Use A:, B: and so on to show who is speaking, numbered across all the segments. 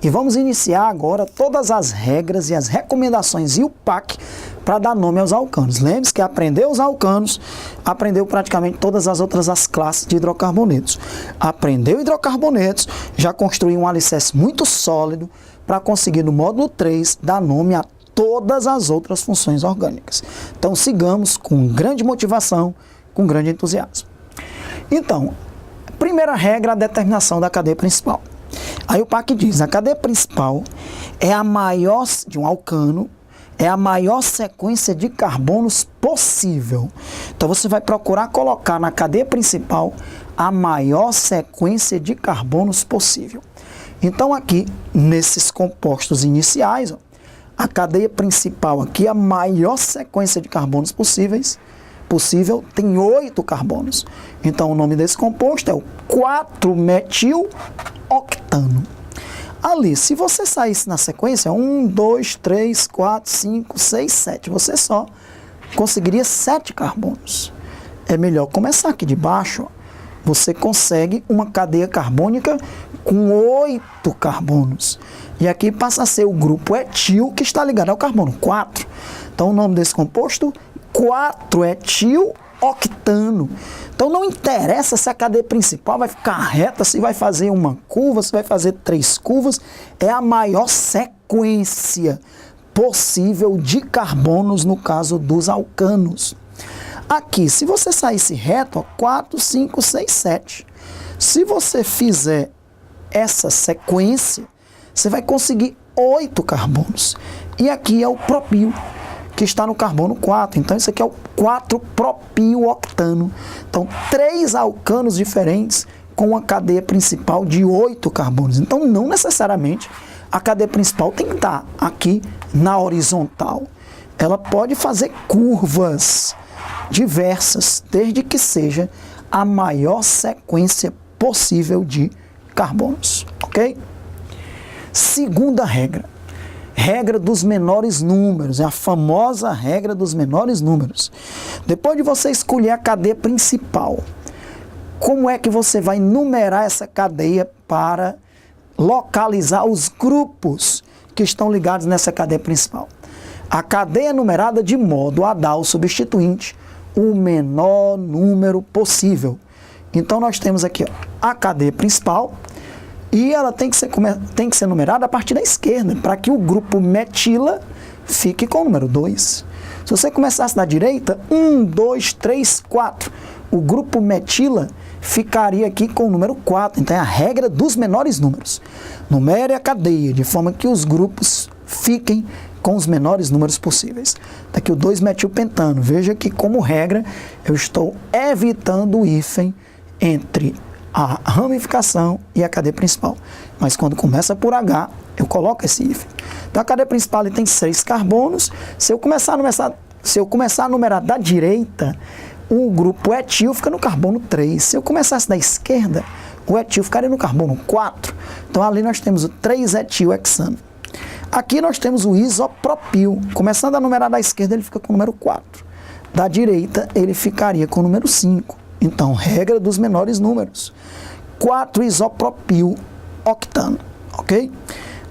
A: E vamos iniciar agora todas as regras e as recomendações e o PAC para dar nome aos alcanos. Lembre-se que aprendeu os alcanos, aprendeu praticamente todas as outras as classes de hidrocarbonetos. Aprendeu hidrocarbonetos, já construiu um alicerce muito sólido para conseguir no módulo 3 dar nome a todas as outras funções orgânicas. Então sigamos com grande motivação, com grande entusiasmo. Então, primeira regra, a determinação da cadeia principal. Aí o PAC diz, a cadeia principal é a maior, de um alcano, é a maior sequência de carbonos possível. Então você vai procurar colocar na cadeia principal a maior sequência de carbonos possível. Então aqui, nesses compostos iniciais, ó, a cadeia principal aqui, a maior sequência de carbonos possível, tem 8 carbonos. Então o nome desse composto é o 4-metil-octano. Ali, se você saísse na sequência, 1, 2, 3, 4, 5, 6, 7, você só conseguiria 7 carbonos. É melhor começar aqui de baixo, ó. Você consegue uma cadeia carbônica com 8 carbonos. E aqui passa a ser o grupo etil que está ligado ao carbono 4. Então o nome desse composto, 4-etil-octano. Então não interessa se a cadeia principal vai ficar reta, se vai fazer uma curva, se vai fazer 3 curvas, é a maior sequência possível de carbonos no caso dos alcanos. Aqui, se você saísse reto, ó, 4, 5, 6, 7. Se você fizer essa sequência, você vai conseguir 8 carbonos. E aqui é o propil, que está no carbono 4. Então, isso aqui é o 4-propil-octano. Então, 3 alcanos diferentes com uma cadeia principal de 8 carbonos. Então, não necessariamente a cadeia principal tem que estar aqui na horizontal. Ela pode fazer curvas diversas, desde que seja a maior sequência possível de carbonos. Ok? Segunda regra. Regra dos menores números, é a famosa regra dos menores números. Depois de você escolher a cadeia principal, como é que você vai numerar essa cadeia para localizar os grupos que estão ligados nessa cadeia principal? A cadeia é numerada de modo a dar ao substituinte o menor número possível. Então nós temos aqui, ó, a cadeia principal, e ela tem que ser numerada a partir da esquerda, para que o grupo metila fique com o número 2. Se você começasse da direita, 1, 2, 3, 4. O grupo metila ficaria aqui com o número 4. Então é a regra dos menores números. Numere a cadeia de forma que os grupos fiquem com os menores números possíveis. Daqui o 2-metilpentano. Veja que, como regra, eu estou evitando o hífen entre a ramificação e a cadeia principal. Mas quando começa por H, eu coloco esse hífen. Então a cadeia principal tem 6 carbonos. Se eu começar a numerar da direita, o grupo etil fica no carbono 3. Se eu começasse da esquerda, o etil ficaria no carbono 4. Então ali nós temos o 3-etil-hexano. Aqui nós temos o isopropil. Começando a numerar da esquerda, ele fica com o número 4. Da direita, ele ficaria com o número 5. Então, regra dos menores números. 4-isopropil-octano, ok?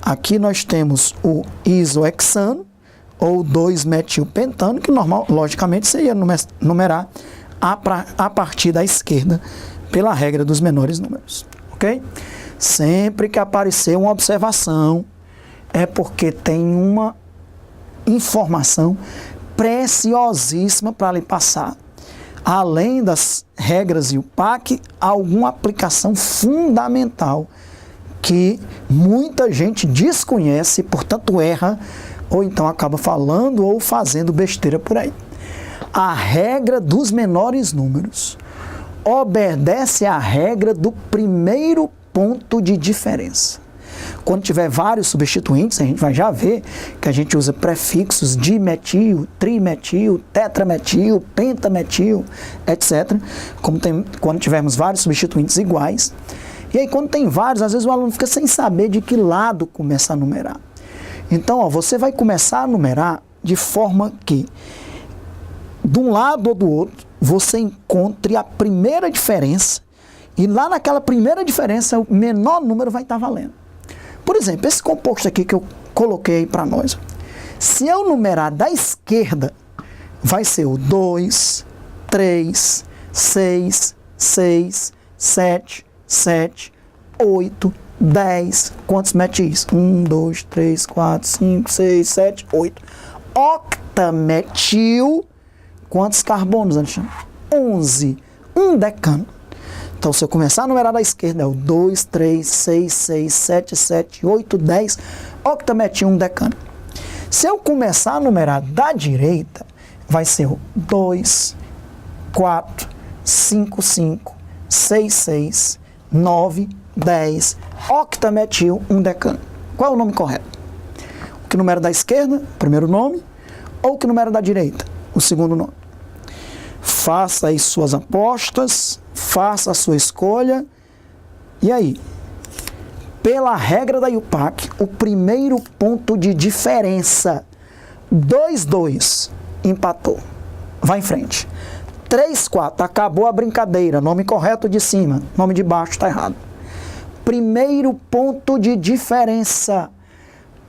A: Aqui nós temos o isohexano, ou 2-metilpentano, que logicamente seria numerar a partir da esquerda, pela regra dos menores números, ok? Sempre que aparecer uma observação, é porque tem uma informação preciosíssima para lhe passar. Além das regras e o PAC, alguma aplicação fundamental que muita gente desconhece, portanto erra, ou então acaba falando ou fazendo besteira por aí. A regra dos menores números obedece à regra do primeiro ponto de diferença. Quando tiver vários substituintes, a gente vai já ver que a gente usa prefixos dimetil, trimetil, tetrametil, pentametil, etc. Quando tivermos vários substituintes iguais. E aí, quando tem vários, às vezes o aluno fica sem saber de que lado começar a numerar. Então, ó, você vai começar a numerar de forma que, de um lado ou do outro, você encontre a primeira diferença, e lá naquela primeira diferença, o menor número vai estar valendo. Por exemplo, esse composto aqui que eu coloquei para nós. Se eu numerar da esquerda, vai ser o 2, 3, 6, 6, 7, 7, 8, 10. Quantos metis? 1, 2, 3, 4, 5, 6, 7, 8. Octametil. Quantos carbonos, Alexandre? 11. Um decano. Então, se eu começar a numerar da esquerda, é o 2, 3, 6, 6, 7, 7, 8, 10. Octametil, um decano. Se eu começar a numerar da direita, vai ser o 2, 4, 5, 5, 6, 6, 9, 10. Octametil, um decano. Qual é o nome correto? O que numera da esquerda, o primeiro nome, ou o que numera da direita, o segundo nome? Faça aí suas apostas, faça a sua escolha. E aí? Pela regra da IUPAC, o primeiro ponto de diferença, 2, 2, empatou. Vai em frente. 3, 4, acabou a brincadeira. Nome correto de cima, nome de baixo está errado. Primeiro ponto de diferença.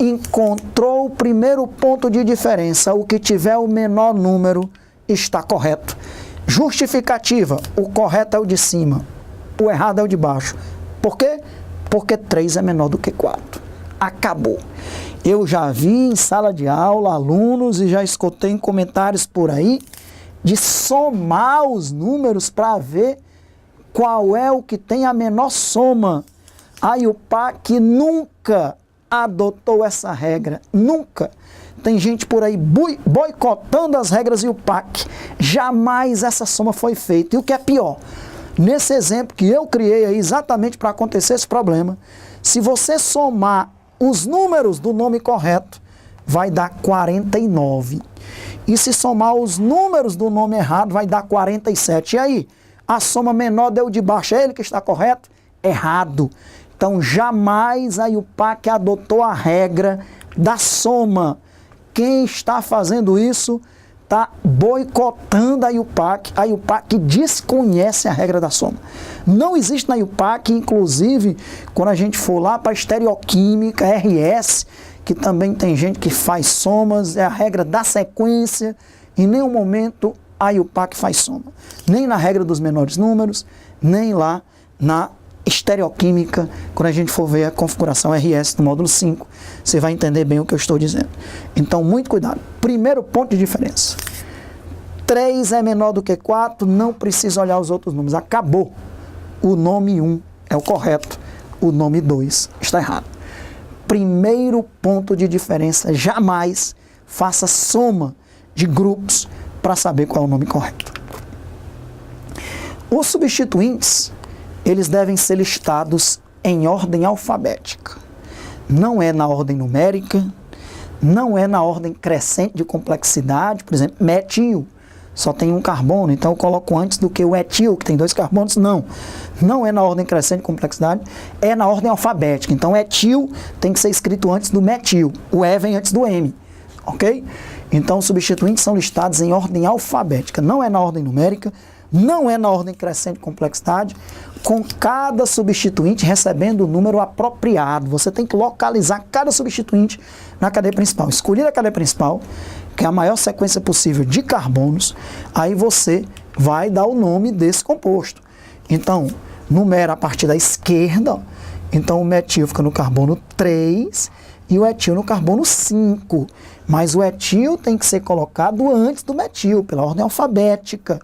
A: Encontrou o primeiro ponto de diferença. O que tiver o menor número está correto. Justificativa. O correto é o de cima. O errado é o de baixo. Por quê? Porque 3 é menor do que 4. Acabou. Eu já vi em sala de aula alunos e já escutei em comentários por aí de somar os números para ver qual é o que tem a menor soma. A IUPAC nunca adotou essa regra. Nunca. Tem gente por aí boicotando as regras IUPAC. Jamais essa soma foi feita. E o que é pior, nesse exemplo que eu criei aí exatamente para acontecer esse problema, se você somar os números do nome correto, vai dar 49. E se somar os números do nome errado, vai dar 47. E aí? A soma menor deu de baixo. É ele que está correto? Errado. Então, jamais a IUPAC adotou a regra da soma. Quem está fazendo isso está boicotando a IUPAC. A IUPAC desconhece a regra da soma. Não existe na IUPAC, inclusive, quando a gente for lá para a estereoquímica, RS, que também tem gente que faz somas, é a regra da sequência. Em nenhum momento a IUPAC faz soma. Nem na regra dos menores números, nem lá na estereoquímica, quando a gente for ver a configuração RS do módulo 5, você vai entender bem o que eu estou dizendo. Então, muito cuidado. Primeiro ponto de diferença. 3 é menor do que 4, não precisa olhar os outros números. Acabou. O nome 1 é o correto, o nome 2 está errado. Primeiro ponto de diferença, jamais faça soma de grupos para saber qual é o nome correto. Os substituintes, eles devem ser listados em ordem alfabética. Não é na ordem numérica, não é na ordem crescente de complexidade. Por exemplo, metil, só tem um carbono, então eu coloco antes do que o etil, que tem 2 carbonos. Não, não é na ordem crescente de complexidade, é na ordem alfabética. Então, etil tem que ser escrito antes do metil, o E vem antes do M, ok? Então, os substituintes são listados em ordem alfabética, não é na ordem numérica, não é na ordem crescente de complexidade, com cada substituinte recebendo o número apropriado. Você tem que localizar cada substituinte na cadeia principal. Escolher a cadeia principal, que é a maior sequência possível de carbonos, aí você vai dar o nome desse composto. Então, numera a partir da esquerda, ó. Então o metil fica no carbono 3 e o etil no carbono 5. Mas o etil tem que ser colocado antes do metil, pela ordem alfabética.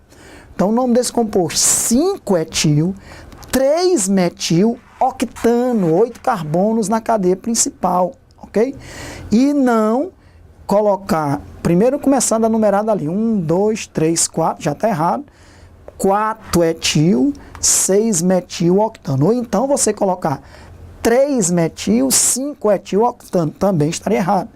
A: Então, o nome desse composto, 5-etil, 3-metil, octano, 8 carbonos na cadeia principal, ok? E não colocar, primeiro começando a numerar dali, 1, 2, 3, 4, já está errado, 4-etil, 6-metil, octano. Ou então você colocar 3-metil, 5-etil, octano, também estaria errado.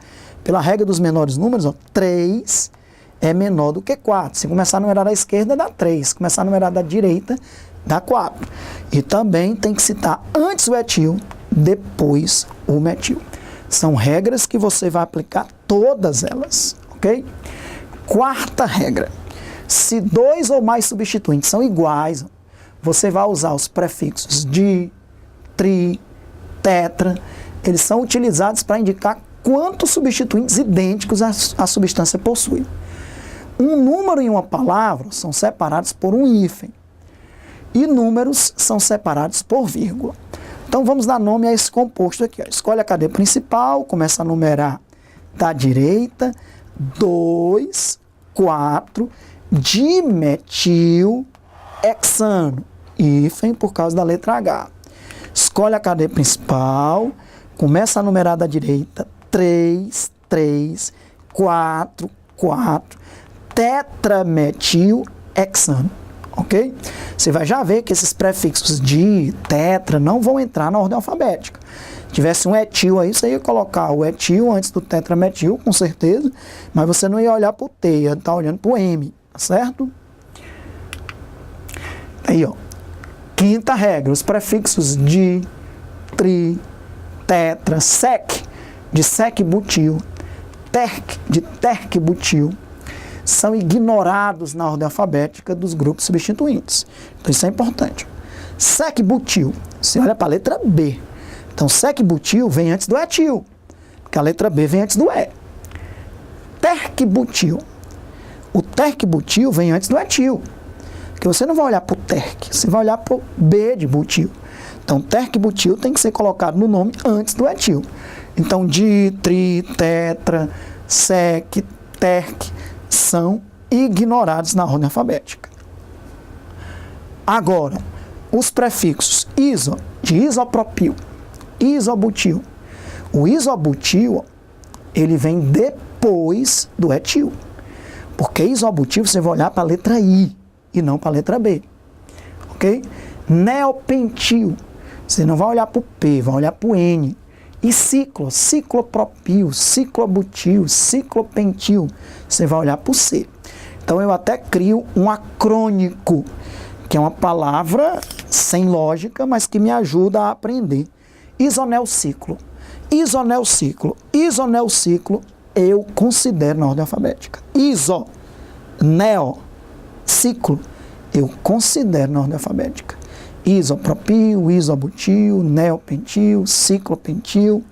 A: Pela regra dos menores números, ó, 3 é menor do que 4. Se começar a numerar da esquerda, dá 3. Se começar a numerar da direita, dá 4. E também tem que citar antes o etil, depois o metil. São regras que você vai aplicar todas elas, ok? Quarta regra. Se 2 ou mais substituintes são iguais, você vai usar os prefixos di, tri, tetra, eles são utilizados para indicar quantos substituintes idênticos a substância possui. Um número e uma palavra são separados por um hífen. E números são separados por vírgula. Então vamos dar nome a esse composto aqui. Ó. Escolhe a cadeia principal, começa a numerar da direita, 2, 4, dimetilhexano, hífen por causa da letra H. Escolhe a cadeia principal, começa a numerar da direita, 3, 3, 4, 4, tetrametilhexano. Ok? Você vai já ver que esses prefixos di, tetra, não vão entrar na ordem alfabética. Se tivesse um etil aí, você ia colocar o etil antes do tetrametil, com certeza, mas você não ia olhar para o T, ia estar olhando para o M, tá certo? Aí, ó. Quinta regra, os prefixos di, tri, tetra, sec, de sec-butil, terc, de terc-butil, são ignorados na ordem alfabética dos grupos substituintes. Então isso é importante. Sec-butil, você olha para a letra B. Então sec-butil vem antes do etil, porque a letra B vem antes do E. Terc-butil, o terc-butil vem antes do etil, porque você não vai olhar para o terc, você vai olhar para o B de butil. Então terc-butil tem que ser colocado no nome antes do etil. Então di, tri, tetra, sec, terc, são ignorados na ordem alfabética. Agora, os prefixos iso, de isopropil, isobutil. O isobutil, ele vem depois do etil. Porque isobutil você vai olhar para a letra I e não para a letra B. Ok? Neopentil, você não vai olhar para o P, vai olhar para o N. E ciclo, ciclopropil, ciclobutil, ciclopentil, você vai olhar para o C. Então eu até crio um acrônico, que é uma palavra sem lógica, mas que me ajuda a aprender. Isonelciclo, isonelciclo, isonelciclo, eu considero na ordem alfabética. Iso, neo, ciclo, eu considero na ordem alfabética. Isopropil, isobutil, neopentil, ciclopentil,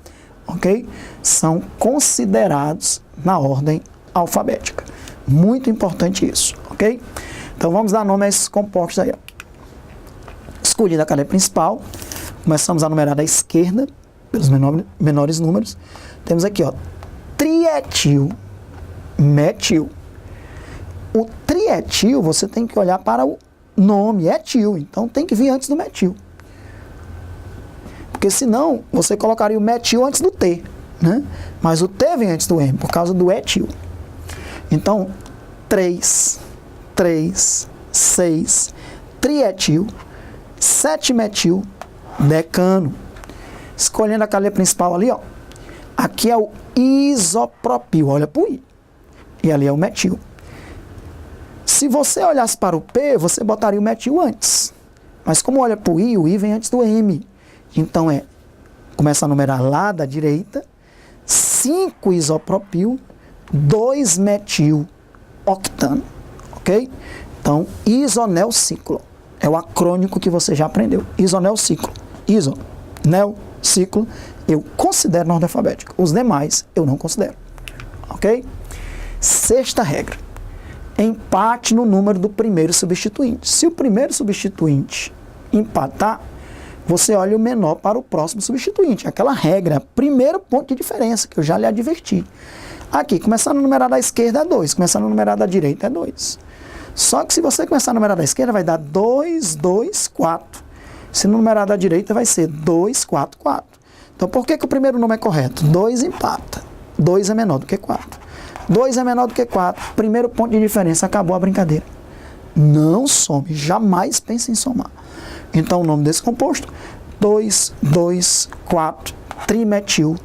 A: ok? São considerados na ordem alfabética. Muito importante isso, ok? Então vamos dar nome a esses compostos aí. Ó. Escolhida a cadeia principal, começamos a numerar da esquerda, pelos menores números. Temos aqui, ó, trietil, metil. O trietil, você tem que olhar para o nome, etil, então tem que vir antes do metil. Porque senão, você colocaria o metil antes do T, né? Mas o T vem antes do M, por causa do etil. Então, 3, 3, 6, trietil, 7-metil, decano. Escolhendo a cadeia principal ali, ó. Aqui é o isopropil, olha para o I. E ali é o metil. Se você olhasse para o P, você botaria o metil antes. Mas como olha para o I vem antes do M. Então começa a numerar lá da direita, 5 isopropil, 2 metil octano. Ok? Então, isonelciclo. É o acrônico que você já aprendeu. Isonelciclo. Iso, nel, ciclo, eu considero na ordem alfabética. Os demais, eu não considero. Ok? Sexta regra. Empate no número do primeiro substituinte. Se o primeiro substituinte empatar, você olha o menor para o próximo substituinte. Aquela regra, primeiro ponto de diferença, que eu já lhe adverti. Aqui, começando a numerar da esquerda é 2, começando a numerar da direita é 2. Só que se você começar a numerar da esquerda, vai dar 2, 2, 4. Se numerar da direita, vai ser 2, 4, 4. Então, por que o primeiro número é correto? 2 empata. 2 é menor do que 4. 2 é menor do que 4. Primeiro ponto de diferença, acabou a brincadeira. Não some, jamais pense em somar. Então, o nome desse composto, 2, 2, 4, trimetil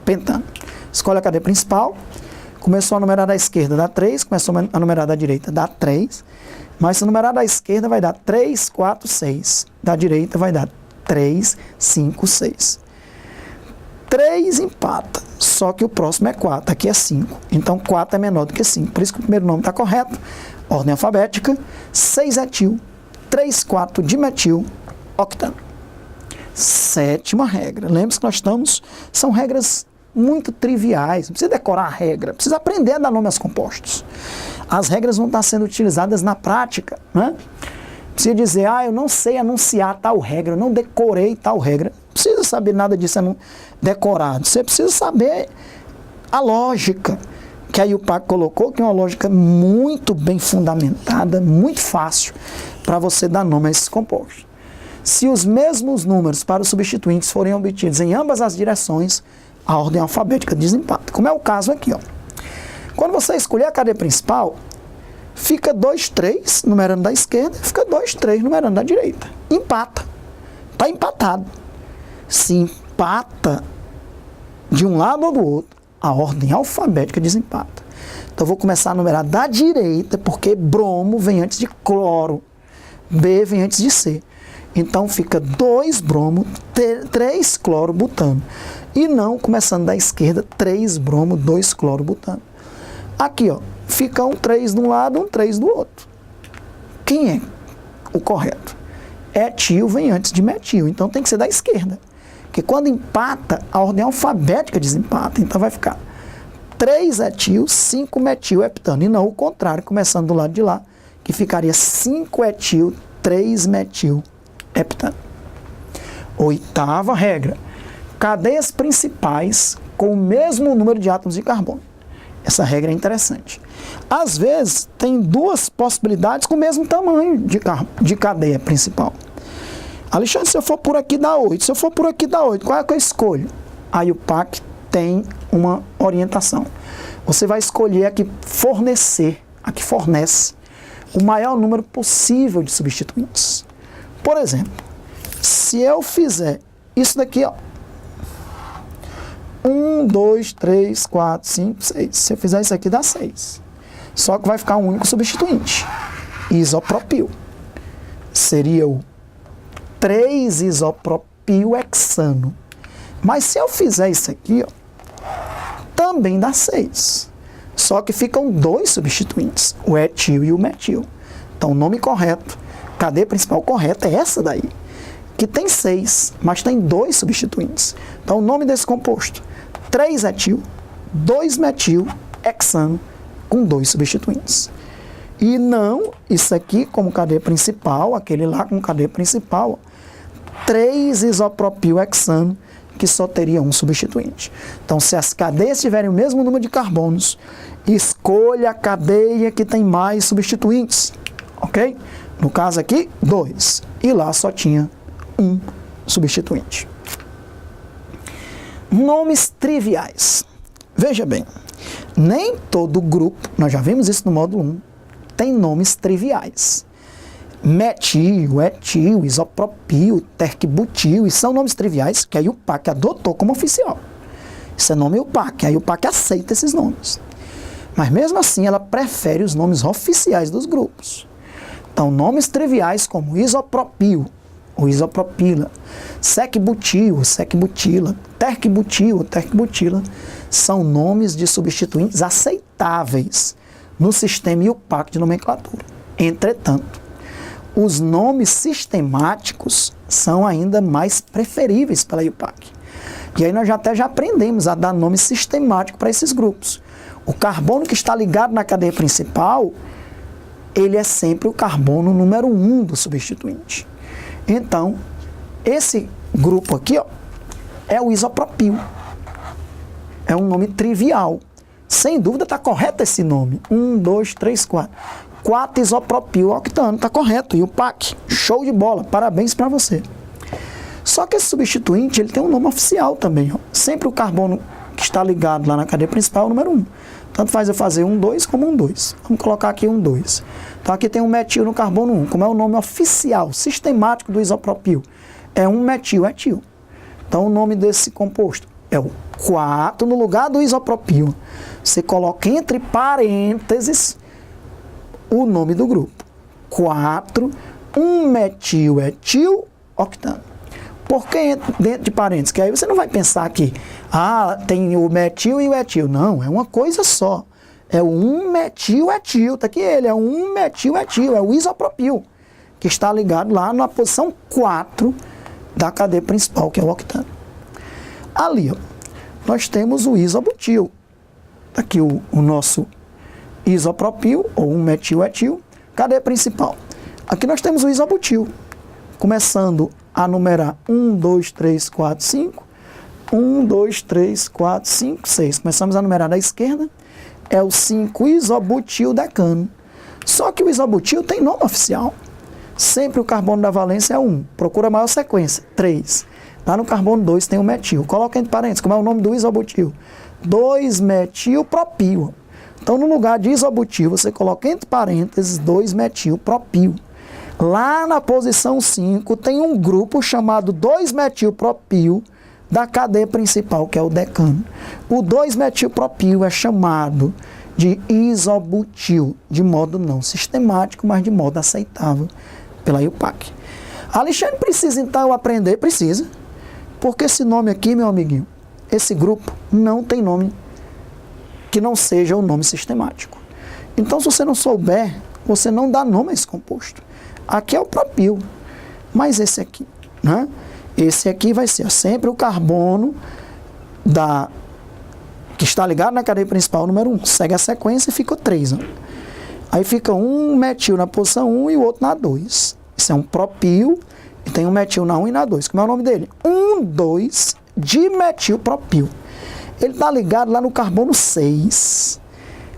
A: pentano. Escolhe a cadeia principal. Começou a numerar da esquerda, dá 3. Começou a numerar da direita, dá 3. Mas se numerar da esquerda, vai dar 3, 4, 6. Da direita, vai dar 3, 5, 6. 3 empata, só que o próximo é 4, aqui é 5. Então, 4 é menor do que 5. Por isso que o primeiro nome está correto. Ordem alfabética, 6 etil, 3, 4 dimetil, octano. Sétima regra. Lembre-se que são regras muito triviais, não precisa decorar a regra, precisa aprender a dar nome aos compostos. As regras vão estar sendo utilizadas na prática, né? Precisa dizer, eu não sei anunciar tal regra, eu não decorei tal regra. Não precisa saber nada disso decorado, você precisa saber a lógica que a IUPAC colocou, que é uma lógica muito bem fundamentada, muito fácil para você dar nome a esses compostos. Se os mesmos números para os substituintes forem obtidos em ambas as direções, a ordem alfabética desempata, como é o caso aqui, ó. Quando você escolher a cadeia principal, fica 2, 3 numerando da esquerda, fica 2, 3 numerando da direita. Empata. Está empatado. Se empata de um lado ou do outro, a ordem alfabética desempata. Então eu vou começar a numerar da direita, porque bromo vem antes de cloro, B vem antes de C. Então fica 2 bromo, 3 cloro butano. E não, começando da esquerda, 3 bromo, 2 cloro butano. Aqui, ó, fica um 3 de um lado, um 3 do outro. Quem é o correto? Etil vem antes de metil, então tem que ser da esquerda. Porque quando empata, a ordem alfabética desempata. Então vai ficar 3 etil, 5 metil heptano. E não o contrário, começando do lado de lá, que ficaria 5 etil, 3 metil heptano. Oitava regra. Cadeias principais com o mesmo número de átomos de carbono. Essa regra é interessante. Às vezes, tem 2 possibilidades com o mesmo tamanho de cadeia principal. Alexandre, se eu for por aqui dá 8. Se eu for por aqui dá 8. Qual é que eu escolho? A IUPAC tem uma orientação. Você vai escolher a que fornece o maior número possível de substituintes. Por exemplo, se eu fizer isso daqui, ó, 1, 2, 3, 4, 5, 6. Se eu fizer isso aqui, dá 6. Só que vai ficar um único substituinte. Isopropil. Seria o 3-isopropil-hexano. Mas se eu fizer isso aqui, ó, também dá 6. Só que ficam 2 substituintes, o etil e o metil. Então o nome correto, cadeia principal correta é essa daí, que tem 6, mas tem 2 substituintes. Então o nome desse composto, 3-etil, 2-metil-hexano, com 2 substituintes. E não, isso aqui como cadeia principal, aquele lá como cadeia principal, 3-isopropil-hexano, que só teria um substituinte. Então, se as cadeias tiverem o mesmo número de carbonos, escolha a cadeia que tem mais substituintes, ok? No caso aqui, 2. E lá só tinha um substituinte. Nomes triviais. Veja bem, nem todo grupo, nós já vimos isso no módulo 1, tem nomes triviais. Metil, etil, isopropil, terquibutil, e são nomes triviais que a IUPAC adotou como oficial. Isso é nome IUPAC, a IUPAC aceita esses nomes. Mas mesmo assim ela prefere os nomes oficiais dos grupos. Então nomes triviais como isopropil, ou isopropila, secbutil, secbutila, terquibutil, terquibutila, são nomes de substituintes aceitáveis no sistema IUPAC de nomenclatura. Entretanto, os nomes sistemáticos são ainda mais preferíveis pela IUPAC. E aí nós já aprendemos a dar nome sistemático para esses grupos. O carbono que está ligado na cadeia principal, ele é sempre o carbono número 1 do substituinte. Então, esse grupo aqui, ó, é o isopropil. É um nome trivial. Sem dúvida está correto esse nome. 1, 2, 3, 4. 4-isopropil-octano, está correto. E o PAC, show de bola, parabéns para você. Só que esse substituinte, ele tem um nome oficial também. Ó. Sempre o carbono que está ligado lá na cadeia principal é o número 1. Tanto faz eu fazer 1, 2 como 1, 2. Vamos colocar aqui 1, 2. Então aqui tem um metil no carbono 1, como é o nome oficial, sistemático do isopropil. É 1-metil-etil. Então o nome desse composto é o 4 no lugar do isopropil. Você coloca entre parênteses o nome do grupo. 4, 1-metil-etil-octano. Por que dentro de parênteses? Que aí você não vai pensar que tem o metil e o etil. Não, é uma coisa só. É o 1-metil-etil. Está aqui ele, é o 1-metil-etil, é o isopropil, que está ligado lá na posição 4 da cadeia principal, que é o octano. Ali, ó, nós temos o isobutil. Aqui o nosso isopropil, ou 1-metil-etil, cadeia principal. Aqui nós temos o isobutil, começando a numerar 1, 2, 3, 4, 5. 1, 2, 3, 4, 5, 6. Começamos a numerar da esquerda. É o 5-isobutil decano. Só que o isobutil tem nome oficial. Sempre o carbono da valência é 1. Procura a maior sequência, 3. Lá no carbono 2 tem o metil. Coloca entre parênteses, como é o nome do isobutil? 2-metil-propil. Então, no lugar de isobutil, você coloca entre parênteses 2-metil-propil. Lá na posição 5 tem um grupo chamado 2-metil-propil da cadeia principal, que é o decano. O 2-metil-propil é chamado de isobutil, de modo não sistemático, mas de modo aceitável pela IUPAC. Alexandre, precisa então aprender? Precisa. Porque esse nome aqui, meu amiguinho, esse grupo não tem nome que não seja o nome sistemático. Então, se você não souber, você não dá nome a esse composto. Aqui é o propil, mas esse aqui, né? Esse aqui vai ser sempre o carbono que está ligado na cadeia principal, número 1. Segue a sequência e fica o 3. Ó. Aí fica um metil na posição 1 e o outro na 2. Isso é um propil e tem um metil na 1 e na 2. Como é o nome dele? 1,2-dimetilpropil. Ele está ligado lá no carbono 6,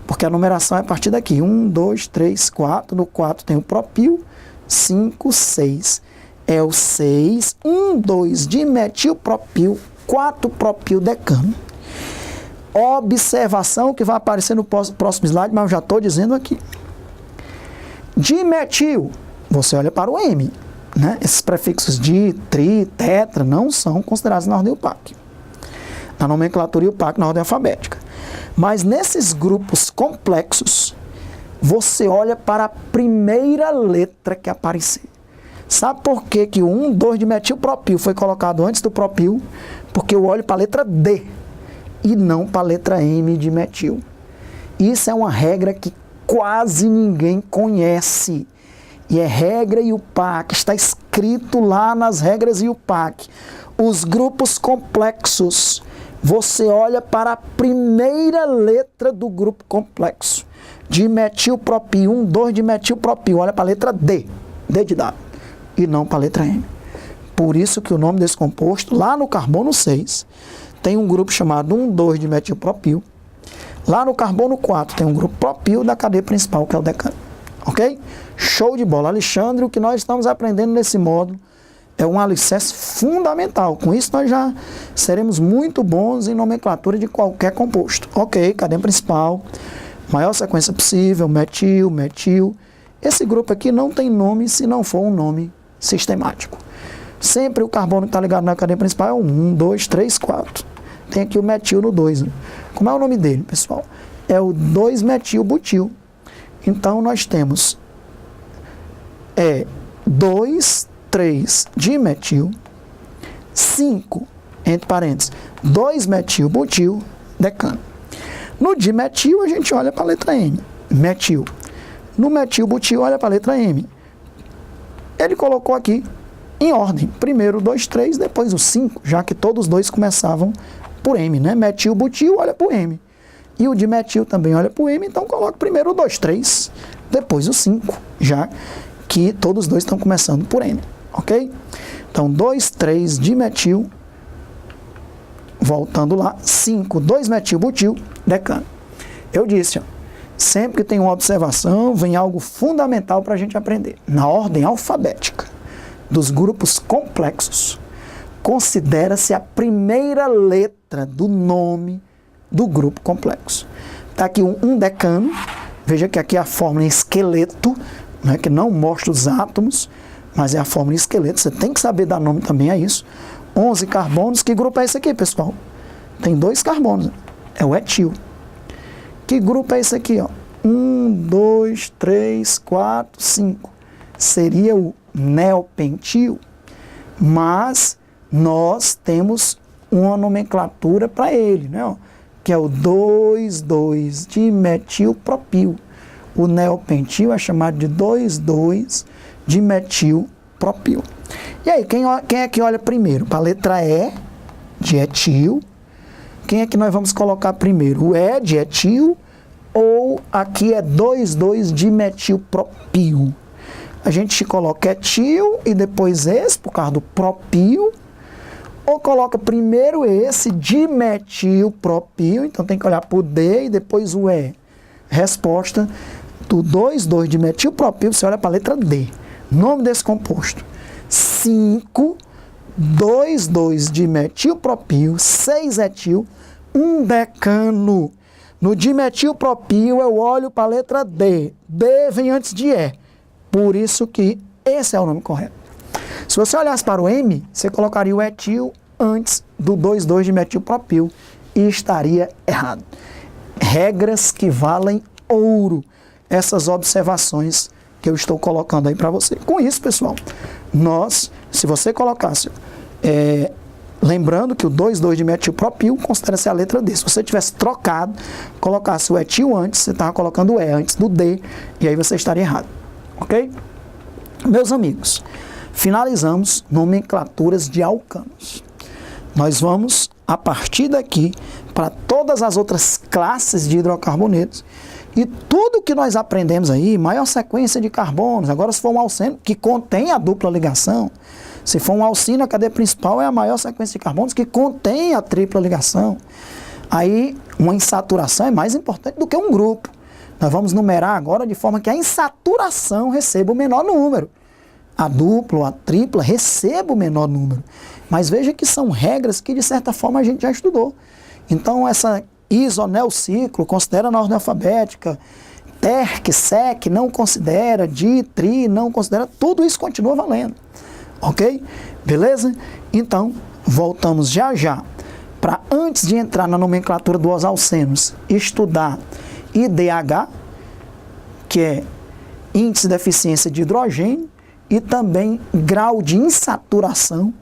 A: porque a numeração é a partir daqui. 1, 2, 3, 4. No 4 tem o propil, 5, 6. É o 6, 1,2-dimetilpropil, 4-propil decano. Observação que vai aparecer no próximo slide, mas eu já estou dizendo aqui. Dimetil, você olha para o M. Né? Esses prefixos di, tri, tetra não são considerados na ordem IUPAC. Na nomenclatura IUPAC, na ordem alfabética. Mas nesses grupos complexos, você olha para a primeira letra que aparecer. Sabe por que que o 1,2-dimetilpropil foi colocado antes do propil? Porque eu olho para a letra D e não para a letra M de metil. Isso é uma regra que quase ninguém conhece. E é regra IUPAC, está escrito lá nas regras IUPAC. Os grupos complexos, você olha para a primeira letra do grupo complexo. Dimetilpropil, 1,2-dimetilpropil, olha para a letra D, D de dado, e não para a letra M. Por isso que o nome desse composto, lá no carbono 6, tem um grupo chamado 1,2-dimetilpropil. Lá no carbono 4 tem um grupo propil da cadeia principal, que é o decano. Ok? Show de bola. Alexandre, o que nós estamos aprendendo nesse módulo é um alicerce fundamental. Com isso, nós já seremos muito bons em nomenclatura de qualquer composto. Ok, cadeia principal, maior sequência possível, metil, metil. Esse grupo aqui não tem nome se não for um nome sistemático. Sempre o carbono que está ligado na cadeia principal é o 1, 2, 3, 4. Tem aqui o metil no 2. Né? Como é o nome dele, pessoal? É o 2-metilbutil. Então, nós temos 2, 3 dimetil, 5, entre parênteses, 2-metilbutil, decano. No dimetil, a gente olha para a letra M, metil. No metilbutil, olha para a letra M. Ele colocou aqui em ordem. Primeiro o 2, 3, depois o 5, já que todos os dois começavam por M, né? Metilbutil, olha para o M. E o dimetil também olha para o M, então coloca primeiro o 2, 3, depois o 5, já que todos os dois estão começando por M, ok? Então, 2, 3, dimetil, voltando lá, 5, 2-metilbutil, decano. Eu disse, ó, sempre que tem uma observação, vem algo fundamental para a gente aprender. Na ordem alfabética dos grupos complexos, considera-se a primeira letra do nome do grupo complexo. Está aqui um decano, veja que aqui é a fórmula em esqueleto, né, que não mostra os átomos, mas é a fórmula em esqueleto, você tem que saber dar nome também a isso. 11 carbonos, que grupo é esse aqui, pessoal? Tem 2 carbonos, é o etil. Que grupo é esse aqui? Ó? 1, 2, 3, 4, 5. Seria o neopentil, mas nós temos uma nomenclatura para ele, né? Ó, que é o 2,2-dimetilpropil. O neopentil é chamado de 2,2-dimetilpropil. E aí, quem é que olha primeiro? Para a letra E de etil. Quem é que nós vamos colocar primeiro? O E de etil ou aqui é 2,2-dimetilpropil? A gente coloca etil e depois esse, por causa do propil, ou coloca primeiro esse, dimetilpropil, então tem que olhar para o D e depois o E. Resposta do 2,2-dimetilpropil, você olha para a letra D. Nome desse composto: 5,2,2-dimetilpropil, 6-etil, 1-decano. No dimetilpropil eu olho para a letra D. D vem antes de E. Por isso que esse é o nome correto. Se você olhasse para o M, você colocaria o etil antes do 2,2-dimetilpropil e estaria errado. Regras que valem ouro. Essas observações que eu estou colocando aí para você. Com isso, pessoal, se você colocasse, lembrando que o 2,2-dimetilpropil considera-se a letra D. Se você tivesse trocado, colocasse o etil antes, você estava colocando o E antes do D, e aí você estaria errado. Ok? Meus amigos, finalizamos nomenclaturas de alcanos. Nós vamos, a partir daqui, para todas as outras classes de hidrocarbonetos, e tudo que nós aprendemos aí, maior sequência de carbonos, agora se for um alceno que contém a dupla ligação, se for um alcino, a cadeia principal é a maior sequência de carbonos que contém a tripla ligação. Aí, uma insaturação é mais importante do que um grupo. Nós vamos numerar agora de forma que a insaturação receba o menor número. A dupla ou a tripla receba o menor número. Mas veja que são regras que, de certa forma, a gente já estudou. Então, essa isonelciclo considera na ordem alfabética, terc, sec, não considera, di, tri, não considera, tudo isso continua valendo. Ok? Beleza? Então, voltamos já já para, antes de entrar na nomenclatura dos alcenos, estudar IDH, que é índice de eficiência de hidrogênio, e também grau de insaturação,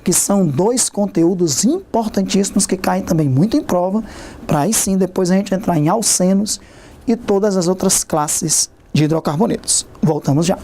A: que são dois conteúdos importantíssimos que caem também muito em prova, para aí sim depois a gente entrar em alcenos e todas as outras classes de hidrocarbonetos. Voltamos já.